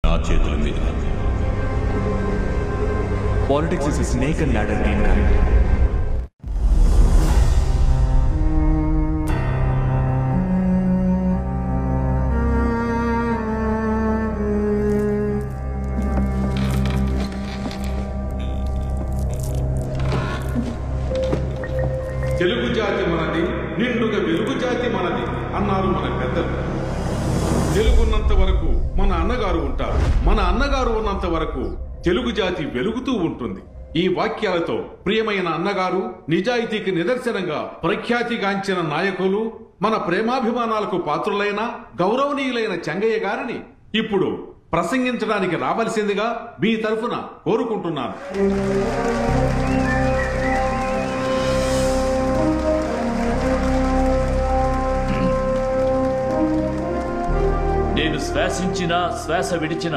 నా చేతుల మీద. Politics is snake and ladder game correct. Telugu జాతి మనది, నిండుగా వెలుగు జాతి మనది అన్నారు మన పెద్దలు. తెలుగున్నంత వరకు మన అన్నగారు ఉంటారు, మన అన్నగారు ఉన్నంత వరకు తెలుగు జాతి వెలుగుతూ ఉంటుంది. ఈ వాక్యాలతో ప్రియమైన అన్నగారు, నిజాయితీకి నిదర్శనంగా ప్రఖ్యాతిగాంచిన నాయకులు, మన ప్రేమాభిమానాలకు పాత్రులైన గౌరవనీయులైన చెంగయ్య గారిని ఇప్పుడు ప్రసంగించడానికి రావలసిందిగా మీ తరఫున కోరుకుంటున్నాను. నేను శ్వాసించిన శ్వాస విడిచిన